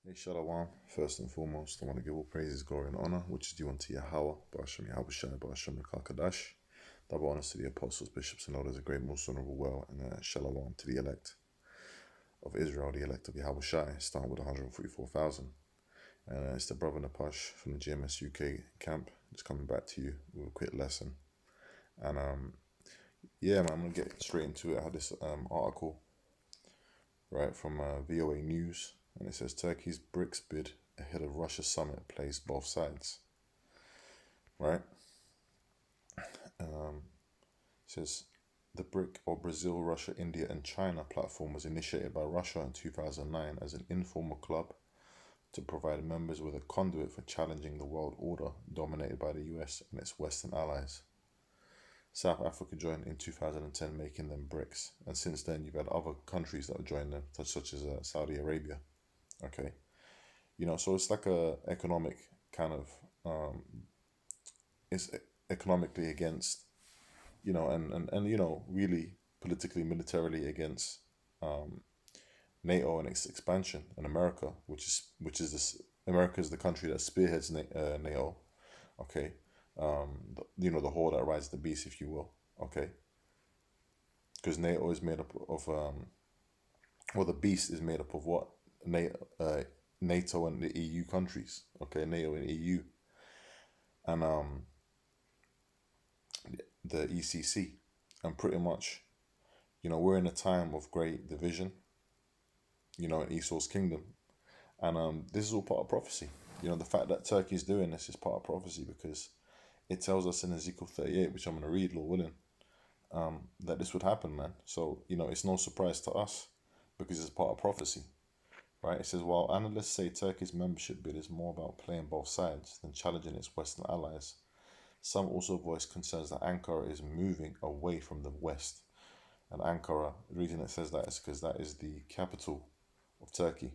Hey Shalom, first and foremost, I want to give all praises, glory, and honor, which is due unto Yahweh, Ba'ashem Yahweh Shai, Ba'ashem Kakadash. Double honors to the apostles, bishops, and elders, a great, most honorable well, and Shalom to the elect of Israel, the elect of Yahweh Shai, starting with 144,000. And it's the brother Napash from the GMS UK camp, just coming back to you with a quick lesson. And yeah, man, I'm going to get straight into it. I had this article, right, from VOA News, and it says Turkey's BRICS bid ahead of Russia summit plays both sides, right? It says the BRIC, or Brazil, Russia, India, and China platform, was initiated by Russia in 2009 as an informal club to provide members with a conduit for challenging the world order dominated by the US and its Western allies. South Africa joined in 2010, making them BRICS, and since then you've had other countries that have joined them, such as Saudi Arabia. Okay, so it's like a economic kind of it's economically against, and really politically, militarily against NATO and its expansion, and America, which is this America is the country that spearheads NATO. Okay, the whore that rides the beast, if you will. Okay, because NATO is made up of well, the beast is made up of what? NATO and the EU countries. Okay, NATO and EU, and the ECC, and pretty much, we're in a time of great division. In Esau's kingdom, and this is all part of prophecy. The fact that Turkey is doing this is part of prophecy because it tells us in Ezekiel 38, which I'm going to read, Lord willing, that this would happen, man. So it's no surprise to us because it's part of prophecy. Right, it says, while analysts say Turkey's membership bid is more about playing both sides than challenging its Western allies, some also voice concerns that Ankara is moving away from the West. And Ankara, the reason it says that is because that is the capital of Turkey,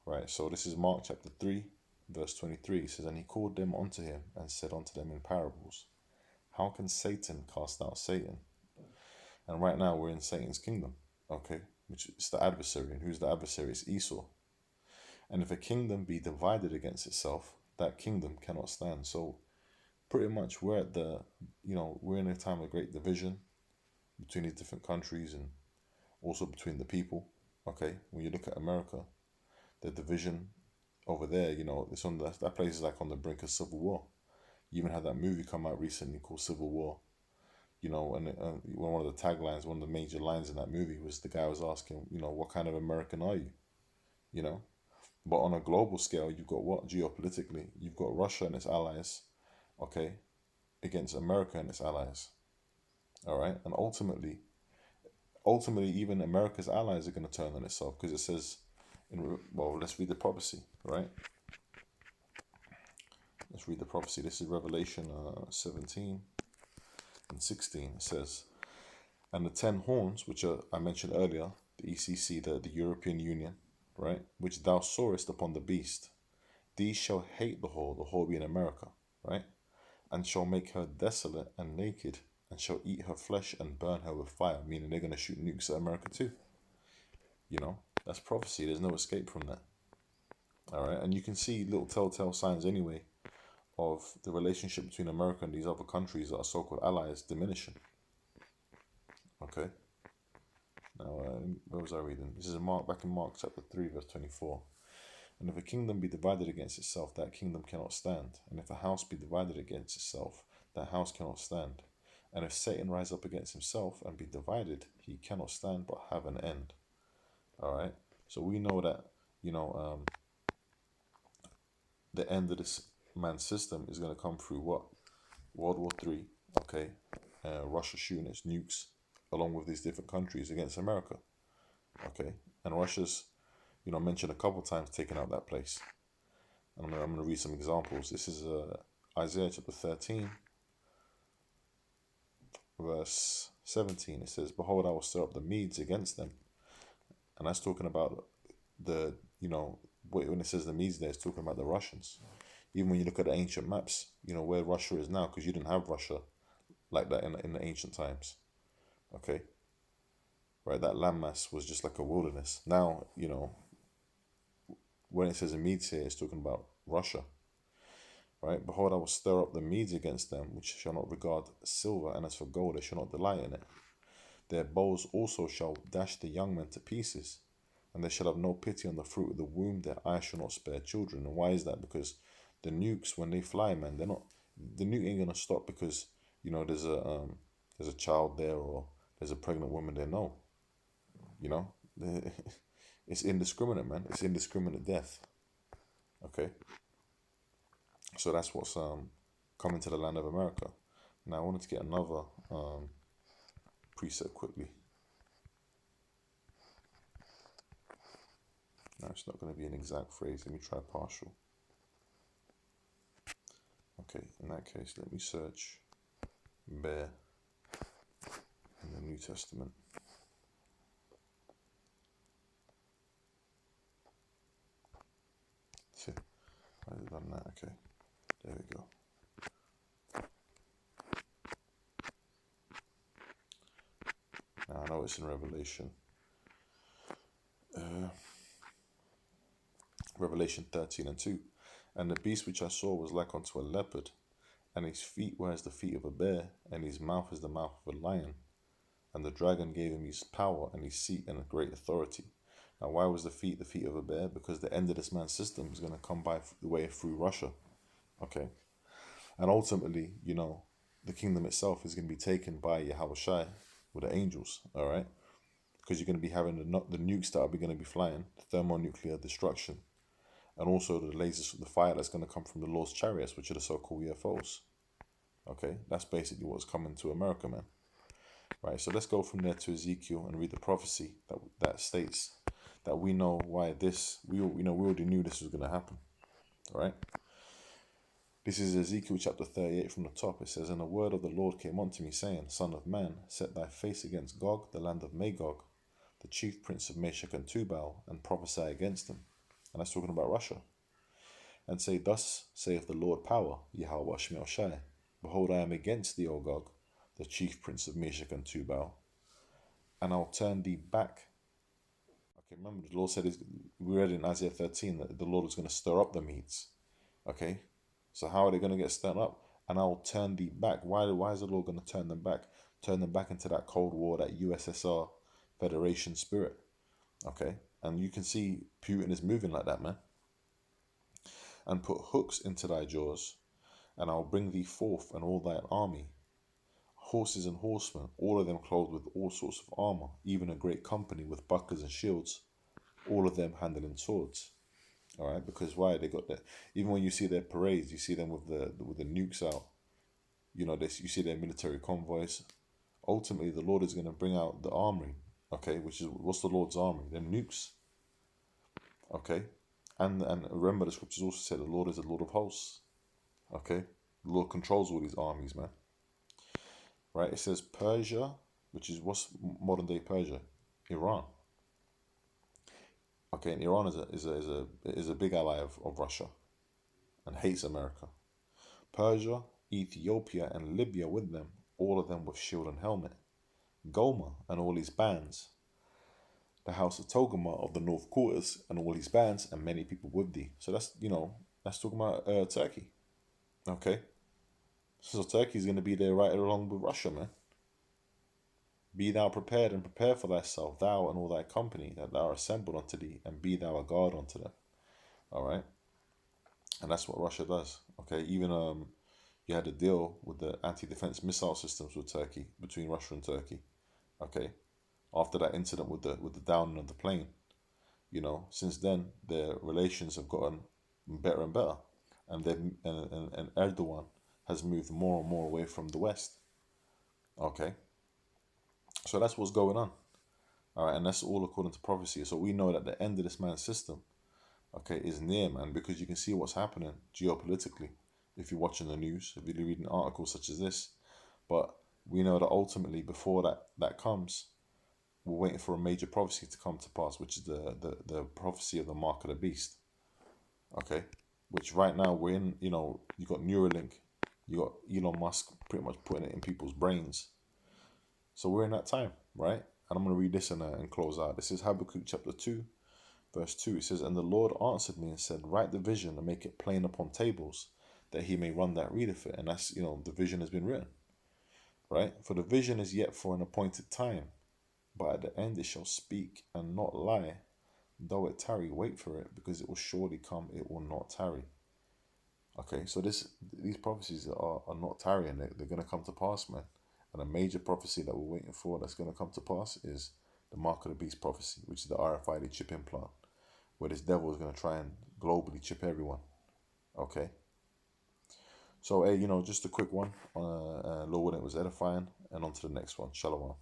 Right, so this is Mark chapter 3, verse 23. It says, and he called them unto him and said unto them in parables, how can Satan cast out Satan? And right now we're in Satan's kingdom, okay? Which is the adversary. And who's the adversary? It's Esau. And if a kingdom be divided against itself, that kingdom cannot stand. So pretty much we're at we're in a time of great division between these different countries and also between the people. Okay, when you look at America, the division over there, it's on that place is like on the brink of civil war. You even had that movie come out recently called Civil War. And one of the taglines, one of the major lines in that movie was the guy was asking, what kind of American are you? You know, but on a global scale, you've got what geopolitically? You've got Russia and its allies, okay, against America and its allies. All right, and ultimately, even America's allies are going to turn on itself because it says, let's read the prophecy, right? Let's read the prophecy. This is Revelation 17 and 16. It says, and the 10 horns, which I mentioned earlier, the ECC, the European Union, right, which thou sawest upon the beast, these shall hate the whore being America, right, and shall make her desolate and naked, and shall eat her flesh and burn her with fire, meaning they're going to shoot nukes at America too. That's prophecy. There's no escape from that. All right, and you can see little telltale signs anyway of the relationship between America and these other countries that are so-called allies diminishing. Okay. Now, where was I reading? This is back in Mark chapter 3, verse 24. And if a kingdom be divided against itself, that kingdom cannot stand. And if a house be divided against itself, that house cannot stand. And if Satan rise up against himself and be divided, he cannot stand but have an end. All right. So we know that, the end of this man's system is going to come through what? World War III. Okay. Russia shooting its nukes along with these different countries against America. Okay. And Russia's, mentioned a couple times taking out that place. And I'm going to read some examples. This is Isaiah chapter 13, verse 17. It says, behold, I will stir up the Medes against them. And that's talking about when it says the Medes there, it's talking about the Russians. Even when you look at the ancient maps, where Russia is now, because you didn't have Russia like that in the ancient times. Okay. Right, that landmass was just like a wilderness. Now, when it says the Medes here, it's talking about Russia, right? Behold, I will stir up the Medes against them, which shall not regard silver, and as for gold, they shall not delight in it. Their bows also shall dash the young men to pieces, and they shall have no pity on the fruit of the womb. Their eyes shall not spare children. And why is that? Because the nukes, when they fly, man, they're not. The nuke ain't gonna stop because there's a child there or there's a pregnant woman there. No, you know, it's indiscriminate, man. It's indiscriminate death. Okay, so that's what's coming to the land of America. Now I wanted to get another preset quickly. No, it's not going to be an exact phrase. Let me try partial. Okay, in that case, let me search bear in the New Testament. See, I've done that. Okay, there we go. Now I know it's in Revelation. Revelation 13:2. And the beast which I saw was like unto a leopard, and his feet were as the feet of a bear, and his mouth as the mouth of a lion. And the dragon gave him his power and his seat and a great authority. Now, why was the feet of a bear? Because the end of this man's system is going to come by the way through Russia. Okay. And ultimately, the kingdom itself is going to be taken by Yahushua with the angels. All right. Because you're going to be having the nukes that are going to be flying, the thermonuclear destruction. And also the lasers, the fire that's going to come from the Lord's chariots, which are the so-called UFOs. Okay, that's basically what's coming to America, man. Right, so let's go from there to Ezekiel and read the prophecy that states that we know why we already knew this was going to happen. All right. This is Ezekiel chapter 38 from the top. It says, And the word of the Lord came unto me, saying, Son of man, set thy face against Gog, the land of Magog, the chief prince of Meshech and Tubal, and prophesy against him. And that's talking about Russia. And say, Thus saith the Lord power, Yahweh Shemel Shai. Behold, I am against thee, O Gog, the chief prince of Meshech and Tubal, and I'll turn thee back. Okay, remember the Lord said, we read in Isaiah 13 that the Lord was going to stir up the Medes. Okay, so how are they going to get stirred up? And I'll turn thee back. Why is the Lord going to turn them back? Turn them back into that Cold War, that USSR Federation spirit. Okay, and you can see Putin is moving like that, man. And put hooks into thy jaws, and I'll bring thee forth and all thine army, horses and horsemen, all of them clothed with all sorts of armor, even a great company with bucklers and shields, all of them handling swords. All right, because why? They got that. Even when you see their parades, you see them with the nukes out. You see their military convoys. Ultimately, the Lord is going to bring out the army. Okay, which is what's the Lord's army? Them nukes. Okay, and remember the scriptures also say the Lord is the Lord of hosts. Okay, the Lord controls all these armies, man. Right? It says Persia, which is what's modern day Persia, Iran. Okay, and Iran is a big ally of Russia, and hates America. Persia, Ethiopia, and Libya with them, all of them with shield and helmet. Gomer and all his bands. The house of Togarmah of the north quarters and all his bands, and many people with thee. So that's talking about Turkey. Okay, so Turkey's going to be there right along with Russia, man. Be thou prepared and prepare for thyself, thou and all thy company that thou art assembled unto thee, and be thou a guard unto them. All right, and that's what Russia does. Okay, even you had a deal with the anti-defense missile systems with Turkey, between Russia and Turkey. Okay, after that incident with the downing of the plane, since then their relations have gotten better and better, and and Erdogan has moved more and more away from the West. Okay, so that's what's going on. All right, and that's all according to prophecy. So we know that the end of this man's system, okay, is near, man, because you can see what's happening geopolitically if you're watching the news, if you're reading articles such as this. But we know that ultimately, before that comes, we're waiting for a major prophecy to come to pass, which is the prophecy of the mark of the beast. Okay, which right now we're in. You got Neuralink, you got Elon Musk pretty much putting it in people's brains. So we're in that time, right? And I'm going to read this and close out. This is Habakkuk chapter 2, Verse 2, it says, "And the Lord answered me and said, Write the vision and make it plain upon tables, that he may run that readeth it." And that's, the vision has been written, right? "For the vision is yet for an appointed time, but at the end it shall speak and not lie. Though it tarry, wait for it, because it will surely come, it will not tarry." Okay, so these prophecies are not tarrying, they're going to come to pass, man. And a major prophecy that we're waiting for that's going to come to pass is the Mark of the Beast prophecy, which is the RFID chip implant, where this devil is going to try and globally chip everyone. Okay. So, hey, just a quick one. Lord willing, it was edifying. And on to the next one. Shalom.